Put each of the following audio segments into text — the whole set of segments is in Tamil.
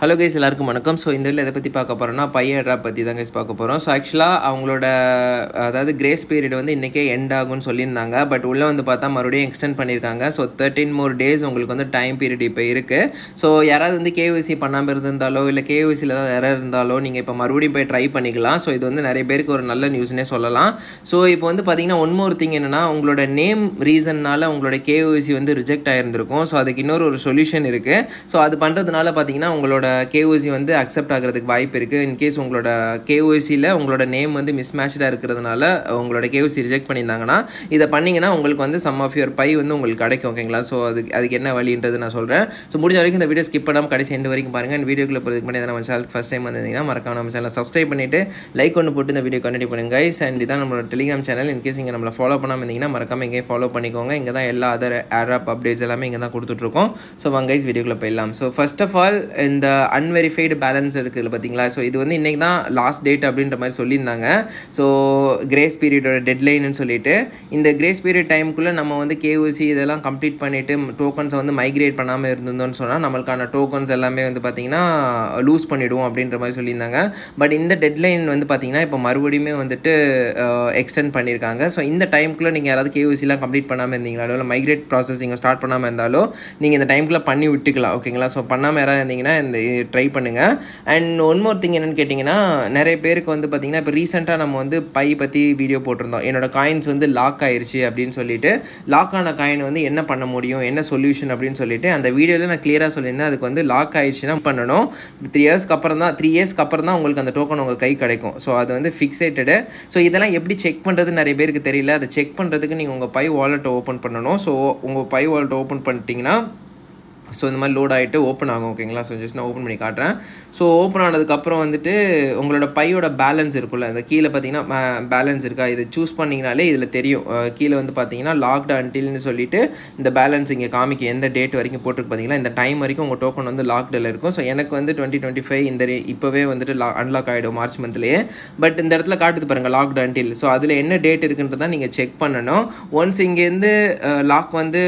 ஹலோ கைஸ், எல்லாருக்கும் வணக்கம். ஸோ இந்த இதில் எதை பற்றி பார்க்க போகிறோம்னா பையட்ராப் பற்றி தான் கைஸ் பார்க்க போகிறோம். ஸோ ஆக்சுவலாக அவங்களோட அதாவது கிரேஸ் பீரியட் வந்து இன்றைக்கே எண்ட் ஆகும்னு சொல்லியிருந்தாங்க. பட் உள்ளே வந்து பார்த்தா மறுபடியும் எக்ஸ்டெண்ட் பண்ணியிருக்காங்க. ஸோ 13 more days உங்களுக்கு வந்து டைம் பீரியட் இப்போ இருக்குது. ஸோ யாராவது வந்து கேஒய்சி பண்ணாமல் இருந்திருந்தாலோ இல்லை கேஒய்சியில் ஏதாவது எரர் இருந்தாலோ நீங்கள் இப்போ மறுபடியும் போய் ட்ரை பண்ணிக்கலாம். ஸோ இது வந்து நிறைய பேருக்கு ஒரு நல்ல நியூஸ்னே சொல்லலாம். ஸோ இப்போ வந்து பார்த்தீங்கன்னா ஒன் மோர் திங் என்னென்னா, உங்களோட நேம் ரீசன்னால் உங்களோட கேஒய்சி வந்து ரிஜெக்ட் ஆகிருந்திருக்கும். ஸோ அதுக்கு இன்னொரு சொல்யூஷன் இருக்குது. ஸோ அது பண்ணுறதுனால பார்த்தீங்கன்னா உங்களோட கேஒய்சி வந்து அக்செப்ட் ஆகிறதுக்கு வாய்ப்பு இருக்குது. இன்கேஸ் உங்களோட கேஒய்சியில் உங்களோட நேம் வந்து மிஸ்மேட்சாக இருக்கிறதுனால உங்களோட கேஒய்சி ரிஜெக்ட் பண்ணியிருந்தாங்கன்னா இதை பண்ணிங்கன்னா உங்களுக்கு வந்து சம் ஆஃப் யுவர் பை வந்து உங்களுக்கு கிடைக்கும். ஓகேங்களா? ஸோ அதுக்கு என்ன வழின்றது நான் சொல்கிறேன். ஸோ முடிஞ்ச வரைக்கும் இந்த வீடியோ ஸ்கிப் பண்ணாமல் கடைசி எண்டு வரைக்கும் பாருங்கள். இந்த வீடியோக்குள்ளே போகிறதுக்கு முன்னாடி நம்ம சேனல் ஃபஸ்ட் டைம் வந்திருந்தீங்கன்னா மறக்காம நம்ம சேனலை சப்ஸ்கிரைப் பண்ணிவிட்டு லைக் ஒன்று போட்டு இந்த வீடியோ கண்டினியூ பண்ணுங்க கைஸ். அண்ட் இதான் நம்மளோட டெலிகிராம் சேனல். இன்கேஸ் இங்கே நம்மளை ஃபாலோ பண்ணாமல் இருந்தீங்கன்னா மறக்காம இங்கே ஃபாலோ பண்ணிக்கோங்க. இங்கே தான் எல்லா அதர் ஏர்ஆப் அப்டேட்ஸ் எல்லாமே இங்கே தான் கொடுத்துட்ருக்கோம். ஸோ வாங்க கைஸ் வீடியோக்குள்ளே போயிடலாம். ஸோ ஃபர்ஸ்ட் ஆஃப் ஆல் இந்த அன்வெரிஃபைடு பேலன்ஸ் இருக்குது பார்த்தீங்களா? ஸோ இது வந்து இன்றைக்கி தான் லாஸ்ட் டேட் அப்படின்ற மாதிரி சொல்லியிருந்தாங்க. ஸோ கிரேஸ் பீரியடோட டெட்லைன்னு சொல்லிட்டு இந்த கிரேஸ் பீரியட் டைமுக்குள்ளே நம்ம வந்து கேஒய்சி இதெல்லாம் கம்ப்ளீட் பண்ணிவிட்டு டோக்கன்ஸை வந்து மைக்ரேட் பண்ணாமல் இருந்தோம்னு சொன்னால் நம்மளுக்கான டோக்கன்ஸ் எல்லாமே வந்து பார்த்திங்கன்னா லூஸ் பண்ணிவிடுவோம் அப்படின்ற மாதிரி சொல்லியிருந்தாங்க. பட் இந்த டெட்லைன் வந்து பார்த்திங்கன்னா இப்போ மறுபடியுமே வந்துட்டு எக்ஸ்டெண்ட் பண்ணியிருக்காங்க. ஸோ இந்த டைமுக்குள்ளே நீங்கள் யாராவது கேஒய்சிலாம் கம்ப்ளீட் பண்ணாமல் இருந்தீங்களோ இல்லை மைக்ரேட் ப்ராசஸிங்கை ஸ்டார்ட் பண்ணாமல் இருந்தாலோ நீங்கள் இந்த டைமுக்குள்ளே பண்ணி விட்டுக்கலாம். ஓகேங்களா? ஸோ பண்ணாமல் யாராவது இருந்தீங்கன்னா இந்த ட்ரை பண்ணுங்கள். அண்ட் ஒன் மோர் திங் என்னென்னு கேட்டிங்கன்னா, நிறைய பேருக்கு வந்து பார்த்திங்கன்னா இப்போ ரீசெண்டாக நம்ம வந்து பை பற்றி வீடியோ போட்டிருந்தோம். என்னோட காயின்ஸ் வந்து லாக் ஆயிடுச்சு அப்படின்னு சொல்லிட்டு லாக் ஆன காயின் வந்து என்ன பண்ண முடியும், என்ன சொல்யூஷன் அப்படின்னு சொல்லிட்டு அந்த வீடியோவில் நான் கிளியராக சொல்லியிருந்தேன். அதுக்கு வந்து லாக் ஆயிடுச்சுன்னா பண்ணணும் 3 இயர்ஸ்க்கு அப்புறம் தான் உங்களுக்கு அந்த டோக்கன் உங்கள் கை கிடைக்கும். ஸோ அது வந்து ஃபிக்ஸேட்டடு. ஸோ இதெல்லாம் எப்படி செக் பண்ணுறது நிறைய பேருக்கு தெரியல. அதை செக் பண்ணுறதுக்கு நீங்கள் உங்கள் பை வாலெட்டை ஓப்பன் பண்ணணும். ஸோ உங்கள் பை வாலெட்டை ஓப்பன் பண்ணிட்டீங்கன்னா ஸோ இந்த மாதிரி லோட் ஆகிட்டு ஓப்பன் ஆகும். ஓகேங்களா? ஸோ ஜஸ்ட் நான் ஓப்பன் பண்ணி காட்டுறேன். ஸோ ஓப்பன் ஆனதுக்கப்புறம் வந்துட்டு உங்களோட பையோட பேலன்ஸ் இருக்குல்ல, இந்த கீழே பார்த்தீங்கன்னா பேலன்ஸ் இருக்கா இது சூஸ் பண்ணிங்கனாலே இதில் தெரியும். கீழே வந்து பார்த்தீங்கன்னா லாக்டு அன்டில்னு சொல்லிட்டு இந்த பேலன்ஸ் இங்கே காமிக்கும். எந்த டேட் வரைக்கும் போட்டுருக்கு பார்த்தீங்கன்னா இந்த டைம் வரைக்கும் உங்கள் டோக்கன் வந்து லாக்டில் இருக்கும். ஸோ எனக்கு வந்து 2025 இந்த இப்போவே வந்துட்டு அன்லாக் ஆகிடும் மார்ச் மந்த்லேயே. பட் இந்த இடத்துல காட்டுது பாருங்கள் லாக்டு அன்டில். ஸோ அதில் என்ன டேட் இருக்குன்றதான் நீங்கள் செக் பண்ணணும். ஒன்ஸ் இங்கேருந்து லாக் வந்து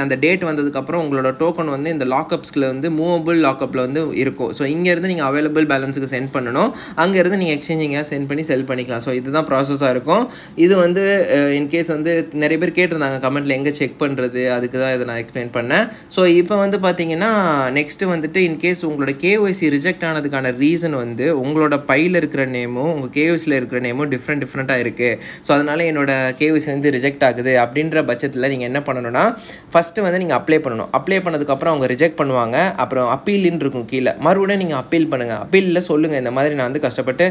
அந்த டேட் வந்ததுக்கப்புறம் உங்களோட டோக்கன் வந்து இந்த லாக்அப்ஸ்கில் வந்து மூவபிள் லாக்அப்பில் வந்து இருக்கும். ஸோ இங்கேருந்து நீங்கள் அவைலபிள் பேலன்ஸுக்கு சென்ட் பண்ணணும். அங்கேருந்து நீங்கள் எக்ஸ்சேஞ்சிங்காக சென்ட் பண்ணி செல் பண்ணிக்கலாம். ஸோ இதுதான் ப்ராசஸாக இருக்கும். இது வந்து இன்கேஸ் வந்து நிறைய பேர் கேட்டிருந்தாங்க கமெண்ட்டில் எங்கே செக் பண்ணுறது, அதுக்கு தான் இதை நான் எக்ஸ்பிளைன் பண்ணேன். ஸோ இப்போ வந்து பார்த்தீங்கன்னா நெக்ஸ்ட்டு வந்துட்டு இன்கேஸ் உங்களோட கேஒய்சி ரிஜெக்ட் ஆனதுக்கான ரீசன் வந்து உங்களோட பையில் இருக்கிற நேமும் உங்கள் கேஒய்சியில் இருக்கிற நேமும் டிஃப்ரெண்ட்டாக இருக்குது. ஸோ அதனால் என்னோட கேஒய்சி வந்து ரிஜெக்ட் ஆகுது அப்படின்ற பட்சத்தில் நீங்கள் என்ன பண்ணணும்னா ஃபஸ்ட்டு வந்து நீங்கள் அப்ளை பண்ணணும். அப்ளை பண்ணதுக்கப்புறம் அவங்க ரிஜெக்ட் பண்ணுவாங்க. அப்புறம் அப்பீல்னு இருக்கும் கீழே, மறுபடியும் நீங்கள் அப்பீல் பண்ணுங்கள். அப்பீலில் சொல்லுங்கள் இந்த மாதிரி நான் வந்து கஷ்டப்பட்டு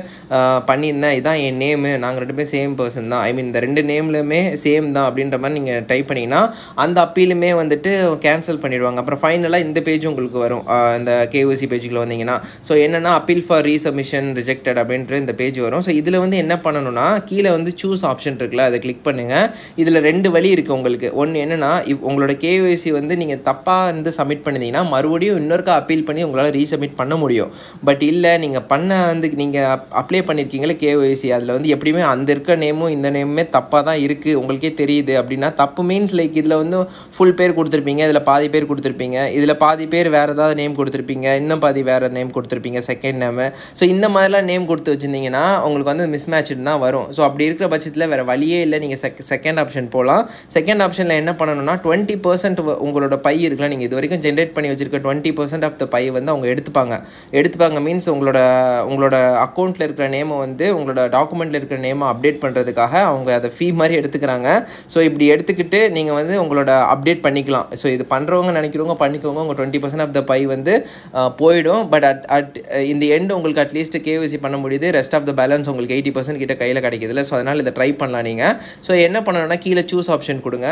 பண்ணியிருந்தேன், இதான் என் நேமு, நாங்கள் 2 பேரும் சேம் பர்சன் தான், இந்த 2 நேம்லுமே சேம் தான் அப்படின்ற மாதிரி நீங்கள் டைப் பண்ணிங்கன்னா அந்த அப்பீலுமே வந்துட்டு கேன்சல் பண்ணிவிடுவாங்க. அப்புறம் ஃபைனலாக இந்த பேஜ் உங்களுக்கு வரும். இந்த கேஒய்சி பேஜுக்குள்ள வந்தீங்கன்னா ஸோ என்னென்னா அப்பீல் ஃபார் ரீசப்மிஷன் ரிஜெக்டட் அப்படின்ற இந்த பேஜ் வரும். ஸோ இதில் வந்து என்ன பண்ணணும்னா கீழே வந்து சூஸ் ஆப்ஷன் இருக்குல்ல, அதை கிளிக் பண்ணுங்கள். இதில் 2 வழி இருக்குது உங்களுக்கு. ஒன்று என்னென்னா உங்களோட கேஒய்சி வந்து நீங்கள் தப்பாக வந்து சப்மிட் பண்ணிங்கன்னா மறுபடியும் இன்னொருக்கா அப்பீல் பண்ணி உங்களால் ரீசப்மிட் பண்ண முடியும். பட் இல்லை நீங்கள் நீங்கள் அப்ளை பண்ணியிருக்கீங்களே கேஒய்சி, அதில் வந்து எப்படியுமே அந்த இருக்க நேமும் இந்த நேமுமே தப்பாக தான் இருக்குது உங்களுக்கே தெரியுது அப்படின்னா, தப்பு மீன்ஸ் லைக் இதில் வந்து ஃபுல் பேர் கொடுத்துருப்பீங்க, இதில் பாதி பேர் கொடுத்துருப்பீங்க, இதில் பாதி பேர் வேறு ஏதாவது நேம் கொடுத்துருப்பீங்க, இன்னும் பாதி வேறு நேம் கொடுத்துருப்பீங்க செகண்ட் நேமு. ஸோ இந்த மாதிரிலாம் நேம் கொடுத்து வச்சுருந்தீங்கன்னா உங்களுக்கு வந்து மிஸ்மேட்ச்டு தான் வரும். ஸோ அப்படி இருக்கிற பட்சத்தில் வேறு வழியே இல்லை, நீங்கள் செகண்ட் ஆப்ஷன் போகலாம். செகண்ட் ஆப்ஷனில் என்ன பண்ணணும்னா 20% உங்களோட பை இருக்கலாம், நீங்கள் இது வரைக்கும் ஜென்ரேட் பண்ணி வச்சிருக்க 20% ஆஃப் த பை வந்து அவங்க எடுத்துப்பாங்க மீன்ஸ் உங்களோட அக்கௌண்ட்டில் இருக்கிற நேமை வந்து உங்களோட டாக்குமெண்ட்டில் இருக்கிற நேமை அப்டேட் பண்ணுறதுக்காக அவங்க அதை ஃபீ மாதிரி எடுத்துக்கிறாங்க. ஸோ இப்படி எடுத்துக்கிட்டு நீங்கள் வந்து உங்களோட அப்டேட் பண்ணிக்கலாம். ஸோ இது பண்ணுறவங்க நினைக்கிறவங்க பண்ணிக்கோங்க. உங்கள் 20% ஆஃப் த பை வந்து போயிடும். பட் இந்த எண்டு உங்களுக்கு அட்லீஸ்ட் கேஒய்சி பண்ண முடியுது. ரெஸ்ட் ஆஃப் த பேலன்ஸ் உங்களுக்கு 80% கிட்ட கையில் கிடைக்குதுல்ல. ஸோ அதனால் இதை ட்ரை பண்ணலாம் நீங்கள். ஸோ என்ன பண்ணணும்னா கீழே சூஸ் ஆப்ஷன் கொடுங்க.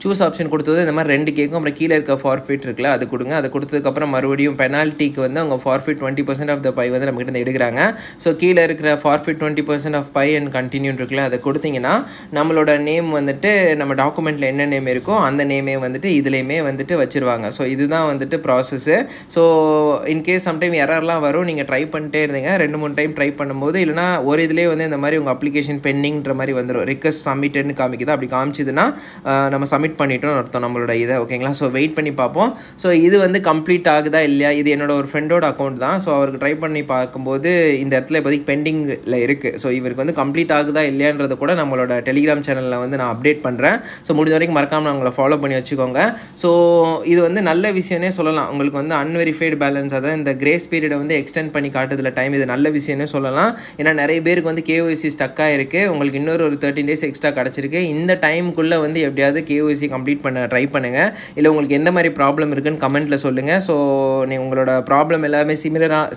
சூஸ் ஆப்ஷன் கொடுத்தது இந்த மாதிரி 2 கேட்கும். அப்புறம் கீழே இருக்க ஃபார்ஃபிட் இருக்குல்ல, அது கொடுங்க. அதை கொடுத்ததுக்கப்புறம் மறுபடியும் பெனால்ட்டிக்கு வந்து அவங்க ஃபார்ஃபிட் 20% ஆஃப் த பை வந்து நம்மகிட்ட எடுக்கிறாங்க. ஸோ கீழே இருக்கிற far-field 20% of by and continue இருக்குல்ல, அதை கொடுத்தீங்கன்னா நம்மளோட நேம் வந்துட்டு நம்ம டாக்குமெண்ட்டில் என்ன நேம் இருக்கோ அந்த நேமே வந்துட்டு இதுலேயுமே வந்துட்டு வச்சுருவாங்க. ஸோ இதுதான் வந்துட்டு ப்ராசஸ்ஸு. ஸோ இன்கேஸ் சம்டைம் எரர்லாம் வரும், நீங்கள் ட்ரை பண்ணிட்டே இருந்தீங்க 2-3 டைம் ட்ரை பண்ணும்போது, இல்லைனா ஒரு இதிலே வந்து இந்த மாதிரி உங்கள் அப்ளிகேஷன் பெண்டிங்கிற மாதிரி வந்துடும். ரிக்வெஸ்ட் சப்மிட்டட்னு காமிக்குது. அப்படி காமிச்சிதுன்னா நம்ம சப்மிட் சப்மிட் பண்ணிட்டோம்னு அர்த்தம் நம்மளோட இதை. ஓகேங்களா? ஸோ வெயிட் பண்ணி பார்ப்போம். ஸோ இது வந்து கம்ப்ளீட் ஆகுதா இல்லையா, இது என்னோட ஒரு ஃப்ரெண்டோட அக்கௌண்ட் தான். ஸோ அவருக்கு ட்ரை பண்ணி பார்க்கும்போது இந்த இடத்துல இப்போதைக்கு பெண்டிங்கில் இருக்குது. ஸோ இவருக்கு வந்து கம்ப்ளீட் ஆகுதா இல்லையான்றதை கூட நம்மளோட டெலிகிராம் சேனலில் வந்து நான் அப்டேட் பண்ணுறேன். ஸோ முடிஞ்ச வரைக்கும் மறக்காமல் உங்களை ஃபாலோ பண்ணி வச்சுக்கோங்க. ஸோ இது வந்து நல்ல விஷயம்னே சொல்லலாம். உங்களுக்கு வந்து அன்வெரிஃபைடு பேலன்ஸ், அதாவது இந்த கிரேஸ் பீரியடை வந்து எக்ஸ்டெண்ட் பண்ணி காட்டுறதுல டைம், இது நல்ல விஷயம்னே சொல்லலாம். ஏன்னா நிறைய பேருக்கு வந்து KYC ஸ்டக்காக இருக்குது. உங்களுக்கு இன்னொரு 13 days எக்ஸ்ட்ரா கிடச்சிருக்கு. இந்த டைமுக்குள்ளே வந்து எப்படியாவது KYC கம்ப்ளீட் பண்ண ட்ரை பண்ணுங்கள். இல்லை உங்களுக்கு எந்த மாதிரி ப்ராப்ளம் இருக்குன்னு கமெண்ட்டில் சொல்லுங்கள். ஸோ நீங்கள் உங்களோட ப்ராப்ளம் எல்லாமே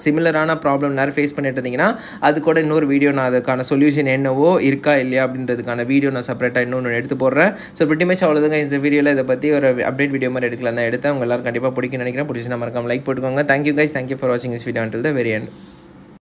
சிமிலரான ப்ராப்ளம் நேரம் ஃபேஸ் பண்ணிட்டு இருந்தீங்கன்னா அது கூட இன்னொரு வீடியோ நான் அதுக்கான சொல்யூஷன் என்னவோ இருக்கா இல்லையா அப்படின்றதுக்கான வீடியோ நான் செப்பரேட்டாக இன்னொன்று எடுத்து போடுறேன். ஸோ pretty much அவ்வளோதாங்க. இந்த வீடியோவில் இதை பற்றி ஒரு அப்டேட் வீடியோ மாதிரி எடுக்கலாம் தான் எடுத்தேன். உங்கள் எல்லாரும் கண்டிப்பாக பிடிக்கும்னு நினைக்கிறேன். பிடிச்சி மறக்காம லைக் போட்டுக்கோங்க. தேங்க்யூ கைஸ், தேங்க்யூ ஃபார் வாட்சிங் this video until the very end.